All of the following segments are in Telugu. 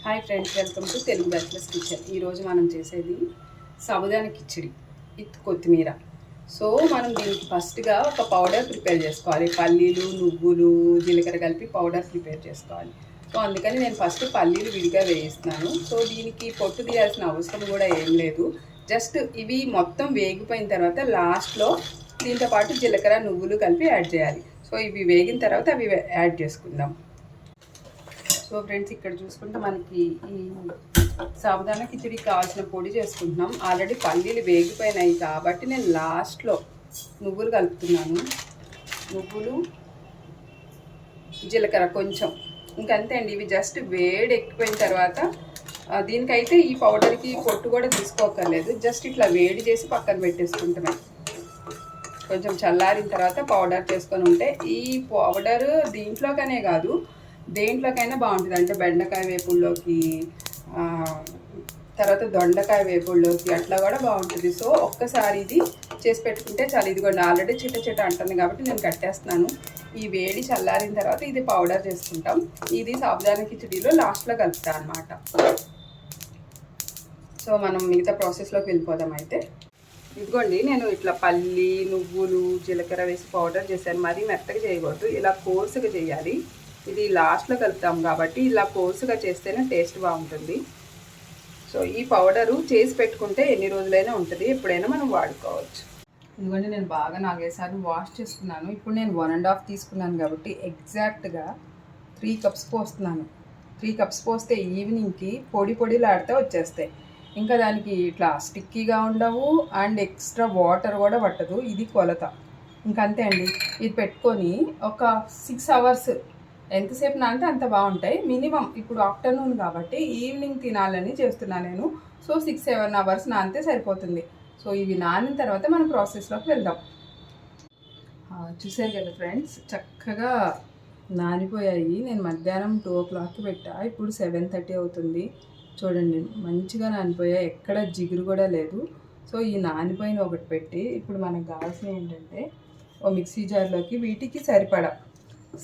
Hi friends, welcome to Telugu bachelors kitchen. ఈరోజు మనం చేసేది సాబుదాన కిచిడి విత్ కొత్తిమీర. సో మనం దీనికి ఫస్ట్గా ఒక పౌడర్ ప్రిపేర్ చేసుకోవాలి. పల్లీలు, నువ్వులు, జీలకర్ర కలిపి పౌడర్ ప్రిపేర్ చేసుకోవాలి. సో అందుకని నేను ఫస్ట్ పల్లీలు విడిగా వేయిస్తున్నాను. సో దీనికి పొట్టు తీయాల్సిన అవసరం కూడా ఏం లేదు. జస్ట్ ఇవి మొత్తం వేగిపోయిన తర్వాత లాస్ట్లో దీంతో పాటు జీలకర్ర, నువ్వులు కలిపి యాడ్ చేయాలి. సో ఇవి వేగిన తర్వాత అవి యాడ్ చేసుకుందాం. సో ఫ్రెండ్స్, ఇక్కడ చూసుకుంటే మనకి ఈ సాబుదానా కిచడికి కావాల్సిన పొడి చేసుకుంటున్నాం. ఆల్రెడీ పల్లీలు వేగిపోయినాయి కాబట్టి నేను లాస్ట్లో నువ్వులు కలుపుతున్నాను. నువ్వులు, జీలకర్ర కొంచెం, ఇంకంతే అండి. ఇవి జస్ట్ వేడి ఎక్కిపోయిన తర్వాత దీనికైతే ఈ పౌడర్కి పొట్టు కూడా తీసుకోకర్లేదు. జస్ట్ ఇట్లా వేడి చేసి పక్కన పెట్టేసుకుంటున్నాం. కొంచెం చల్లారిన తర్వాత పౌడర్ చేసుకొని ఉంటే ఈ పౌడర్ దీంట్లోకనే కాదు దేంట్లోకైనా బాగుంటుంది. అంటే బెండకాయ వేపుల్లోకి, తర్వాత దొండకాయ వేపుల్లోకి అట్లా కూడా బాగుంటుంది. సో ఒక్కసారి ఇది చేసి పెట్టుకుంటే చాలా. ఇదిగోండి ఆల్రెడీ చిట్ట చిట్ట అంటుంది కాబట్టి నేను కట్టేస్తున్నాను. ఈ వేడి చల్లారిన తర్వాత ఇది పౌడర్ చేసుకుంటాం. ఇది సాబుదానా కిచడీలో లాస్ట్లో కలుపుతాను అనమాట. సో మనం మిగతా ప్రాసెస్లోకి వెళ్ళిపోదాం. అయితే ఇదిగోండి నేను ఇట్లా పల్లి, నువ్వులు, జీలకర్ర వేసి పౌడర్ చేశాను. మరీ మెత్తగా చేయకూడదు, ఇలా కోర్సుగా చేయాలి. ఇది లాస్ట్లో కలుపుతాం కాబట్టి ఇలా కోర్సుగా చేస్తేనే టేస్ట్ బాగుంటుంది. సో ఈ పౌడరు చేసి పెట్టుకుంటే ఎన్ని రోజులైనా ఉంటుంది, ఎప్పుడైనా మనం వాడుకోవచ్చు. ఎందుకంటే నేను బాగా 4-5 సార్లు వాష్ చేసుకున్నాను. ఇప్పుడు నేను 1.5 తీసుకున్నాను కాబట్టి ఎగ్జాక్ట్గా 3 కప్స్ పోస్తున్నాను. 3 కప్స్ పోస్తే ఈవినింగ్కి పొడిలాడితే వచ్చేస్తాయి. ఇంకా దానికి ఇట్లా స్టిక్కీగా ఉండవు అండ్ ఎక్స్ట్రా వాటర్ కూడా పట్టదు. ఇది కొలత. ఇంకంతే అండి. ఇది పెట్టుకొని ఒక 6 అవర్స్ ఎంతసేపు నానితే అంత బాగుంటాయి. మినిమం ఇప్పుడు ఆఫ్టర్నూన్ కాబట్టి ఈవినింగ్ తినాలని చేస్తున్నాను నేను. సో 6-7 అవర్స్ నానితే సరిపోతుంది. సో ఇవి నానిన తర్వాత మనం ప్రాసెస్లోకి వెళ్దాం. చూసారు కదా ఫ్రెండ్స్, చక్కగా నానిపోయాయి. నేను మధ్యాహ్నం 2 o'clockకి పెట్టా, ఇప్పుడు 7:30 అవుతుంది. చూడండి మంచిగా నానిపోయాయి, ఎక్కడ జిగురు కూడా లేదు. సో ఈ నానిపోయిన ఒకటి పెట్టి ఇప్పుడు మనకు కావాల్సినవి ఏంటంటే ఓ మిక్సీ జార్లోకి వీటికి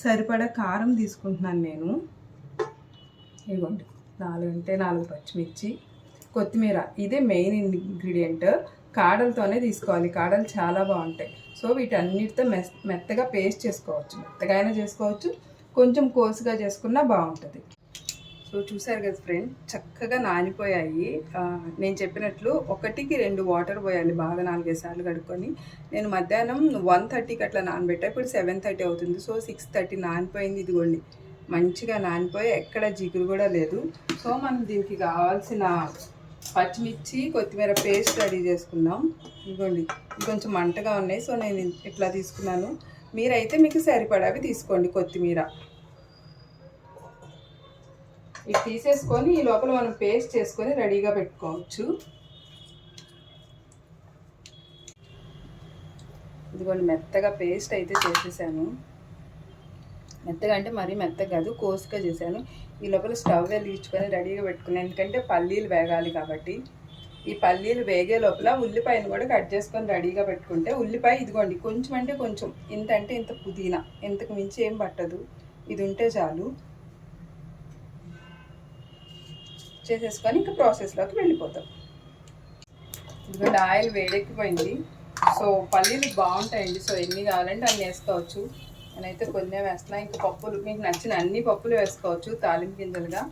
సరిపడా కారం తీసుకుంటున్నాను నేను. ఇదిగోండి 4 పచ్చిమిర్చి, కొత్తిమీర. ఇదే మెయిన్ ఇంగ్రీడియంట్. కాడలతోనే తీసుకోవాలి, కాడలు చాలా బాగుంటాయి. సో వీటన్నిటితో మెత్తగా పేస్ట్ చేసుకోవచ్చు. మెత్తగా అయినా చేసుకోవచ్చు, కొంచెం కోసుగా చేసుకున్నా బాగుంటుంది. సో చూసారు కదా ఫ్రెండ్, చక్కగా నానిపోయాయి. నేను చెప్పినట్లు 1కి 2 వాటర్ పోయాలి బాగా 4-5 సార్లు కడుక్కొని. నేను మధ్యాహ్నం 1:30కి అట్లా నానబెట్టా, ఇప్పుడు 7:30 అవుతుంది. సో 6:30 నానిపోయింది. ఇదిగోండి మంచిగా నానిపోయి ఎక్కడ జిగురు కూడా లేదు. సో మనం దీనికి కావాల్సిన పచ్చిమిర్చి, కొత్తిమీర పేస్ట్ రెడీ చేసుకుందాం. ఇదిగోండి కొంచెం మంటగా ఉన్నాయి, సో నేను ఇట్లా తీసుకున్నాను. మీరైతే మీకు సరిపడావి తీసుకోండి. కొత్తిమీర ఇది తీసేసుకొని ఈ లోపల మనం పేస్ట్ చేసుకొని రెడీగా పెట్టుకోవచ్చు. ఇదిగోండి మెత్తగా పేస్ట్ అయితే చేసేసాను. మెత్తగా అంటే మరీ మెత్తగా కాదు, కోసుగా చేశాను. ఈ లోపల స్టవ్ వెలిగించుకొని రెడీగా పెట్టుకున్నాను, ఎందుకంటే పల్లీలు వేగాలి కాబట్టి. ఈ పల్లీలు వేగే లోపల ఉల్లిపాయను కూడా కట్ చేసుకొని రెడీగా పెట్టుకుంటే, ఉల్లిపాయ ఇదిగోండి కొంచెం అంటే కొంచెం, ఇంత అంటే ఇంత పుదీనా, ఇంతకు మించి ఏం పట్టదు. ఇది ఉంటే చాలు. చేసేసుకొని ఇంకా ప్రాసెస్లోకి వెళ్ళిపోతాం. ఇదిగోండి ఆయిల్ వేడెక్కిపోయింది. సో పల్లీలు బాగుంటాయండి. సో ఎన్ని కావాలంటే అన్ని వేసుకోవచ్చు. నేనైతే కొన్ని వేస్తున్నా. ఇంకా పప్పులు మీకు నచ్చిన అన్ని పప్పులు వేసుకోవచ్చు తాలింపు గింజలుగా.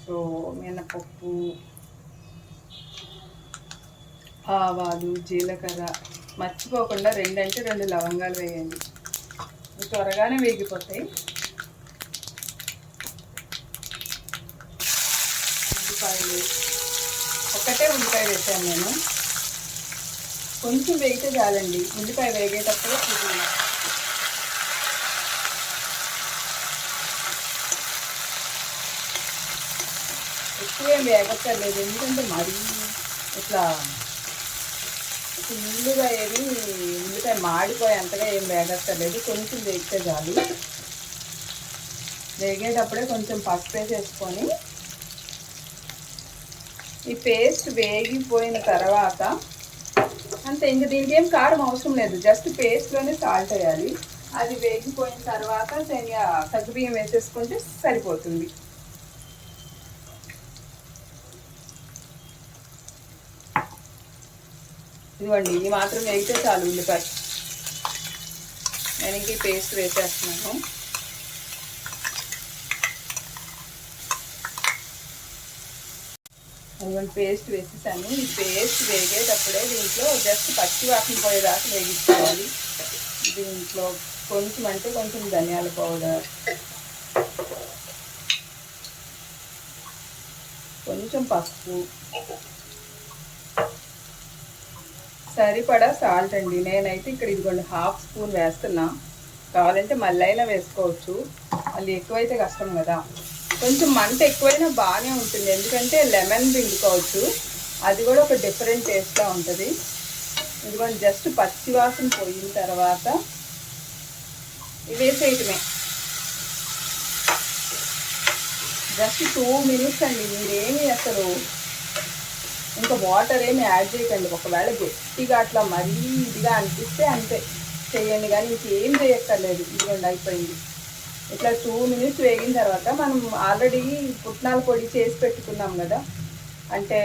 సో మినపప్పు, ఆవాలు, జీలకర్ర, మర్చిపోకుండా 2 లవంగాలు వేయండి, త్వరగానే వేగిపోతాయి. ఉల్లిపాయలు, ఒకటే ఉల్లిపాయ వేసాను నేను. కొంచెం వేగితే చాలండి. ఉల్లిపాయ వేగేటప్పుడు ఎక్కువ ఏం వేగక్కర్లేదు, ఎందుకంటే మరీ ఇట్లా ఫుల్లుగా ఏమి ఉల్లిపాయ మాడిపోయి అంతగా ఏం వేగక్కర్లేదు. కొంచెం వేగితే చాలు. వేగేటప్పుడే కొంచెం పసుపు వేసేసుకొని ఈ పేస్ట్ వేగిపోయిన తర్వాత అంతే. ఇంక దీనికి ఏం కారం అవసరం లేదు, జస్ట్ పేస్ట్లోనే సాల్ట్ వేయాలి. అది వేగిపోయిన తర్వాత సగ్గుబియ్యం వేసేసుకుంటే సరిపోతుంది. ఇదిగోండి ఈ మాత్రం వేగితే చాలు ఉల్లిపాయ. నేను ఇంక పేస్ట్ వేసేస్తున్నాను. ఇదిగోండి పేస్ట్ వేసేసాను. ఈ పేస్ట్ వేగేటప్పుడే దీంట్లో జస్ట్ పచ్చి వాసన పోయేదాకా వేగించుకోవాలి. దీంట్లో కొంచెం అంటే కొంచెం ధనియాల పౌడర్, కొంచెం పసుపు, సరిపడా సాల్ట్ అండి. నేనైతే ఇక్కడ ఇదిగోండి 1/2 స్పూన్ వేస్తున్నా. కావాలంటే మళ్ళీ అయినా వేసుకోవచ్చు, మళ్ళీ ఎక్కువైతే కష్టం కదా. కొంచెం మంట ఎక్కువైనా బాగానే ఉంటుంది, ఎందుకంటే లెమన్ పిండుకోవచ్చు, అది కూడా ఒక డిఫరెంట్ టేస్ట్గా ఉంటుంది. ఇదిగోండి జస్ట్ పచ్చి వాసన పోయిన తర్వాత వేసేయటమే. జస్ట్ 2 మినిట్స్ అండి. మీరేమి అసలు ఇంకా వాటర్ ఏమి యాడ్ చేయకండి. ఒకవేళ గట్టిగా అట్లా మరీ ఇదిగా అనిపిస్తే అంతే చేయండి, కానీ ఇంకేం చేయక్కర్లేదు. ఇదిగోండి అయిపోయింది. ఇట్లా 2 మినిట్స్ వేగిన తర్వాత మనం ఆల్రెడీ పుట్నాల పొడి చేసి పెట్టుకున్నాం కదా, అంటే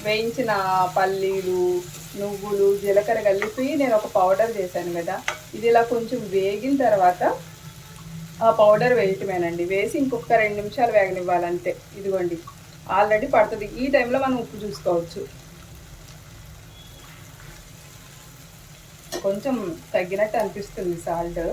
వేయించిన పల్లీలు, నువ్వులు, జీలకర్ర కలిపి నేను ఒక పౌడర్ చేశాను కదా, ఇది ఇలా కొంచెం వేగిన తర్వాత ఆ పౌడర్ వేయటమేనండి. వేసి ఇంకొక 2 నిమిషాలు వేగనివ్వాలంతే. ఇదిగోండి ఆల్రెడీ పడుతుంది. ఈ టైంలో మనం ఉప్పు చూసుకోవచ్చు. కొంచెం తగ్గినట్టు అనిపిస్తుంది సాల్ట్.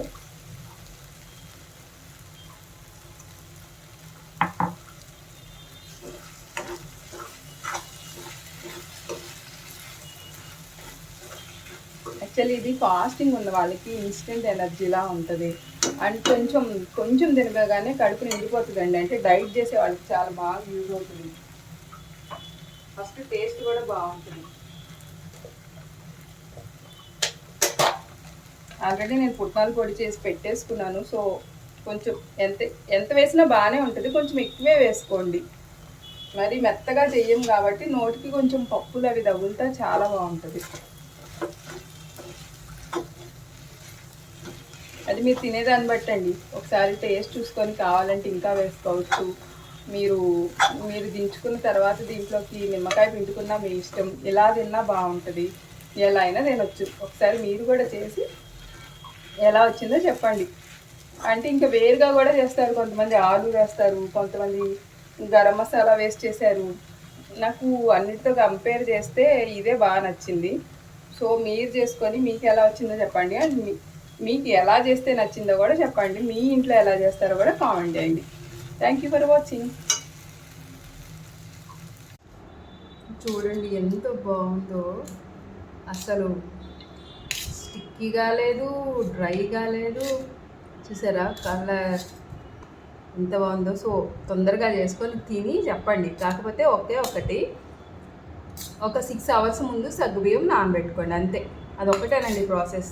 యాక్చువల్లీ ఇది ఫాస్టింగ్ ఉన్న వాళ్ళకి ఇన్స్టెంట్ ఎనర్జీలా ఉంటుంది. అండ్ కొంచెం తినగానే కడుపు నిండిపోతుందండి. అంటే డైట్ చేసే వాళ్ళకి చాలా బాగా యూజ్ అవుతుంది. ఫస్ట్ టేస్ట్ కూడా బాగుంటుంది. ఆల్రెడీ నేను పుట్నాల పొడి చేసి పెట్టేసుకున్నాను. సో కొంచెం ఎంత వేసినా బాగానే ఉంటుంది, కొంచెం ఎక్కువే వేసుకోండి. మరి మెత్తగా చెయ్యం కాబట్టి నోటికి కొంచెం పప్పులు అవి తగులుతా చాలా బాగుంటుంది. అది మీరు తినేదాన్ని బట్టండి. ఒకసారి టేస్ట్ చూసుకొని కావాలంటే ఇంకా వేసుకోవచ్చు. మీరు దించుకున్న తర్వాత దీంట్లోకి నిమ్మకాయ పిండుకున్నా మీ ఇష్టం. ఎలా తిన్నా బాగుంటుంది, ఎలా అయినా తినొచ్చు. ఒకసారి మీరు కూడా చేసి ఎలా వచ్చిందో చెప్పండి. అంటే ఇంకా వేరుగా కూడా చేస్తారు, కొంతమంది ఆలు వేస్తారు, కొంతమంది గరం మసాలా వేస్ట్ చేశారు. నాకు అన్నిటితో కంపేర్ చేస్తే ఇదే బాగా నచ్చింది. సో మీరు చేసుకొని మీకు ఎలా వచ్చిందో చెప్పండి. అండ్ మీకు ఎలా చేస్తే నచ్చిందో కూడా చెప్పండి. మీ ఇంట్లో ఎలా చేస్తారో కూడా కామెంట్ చేయండి. Thank you for watching. చూడండి ఎంత బాగుందో, అసలు స్టిక్కీగా లేదు, డ్రైగా లేదు. చూసారా కలర్ ఎంత బాగుందో. సో తొందరగా చేసుకొని తిని చెప్పండి. కాకపోతే ఒకటి ఒక 6 అవర్స్ ముందు సగ్గుబియ్యం నానబెట్టుకోండి అంతే. అదొకటేనండి ప్రాసెస్,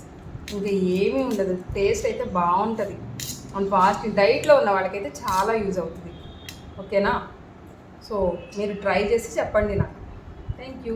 ఇంకా ఏమీ ఉండదు. టేస్ట్ అయితే బాగుంటుంది. అండ్ ఫాస్ట్ డైట్లో ఉన్న వాళ్ళకైతే చాలా యూజ్ అవుతుంది. ఓకేనా? సో మీరు ట్రై చేసి చెప్పండి నాకు. Thank you.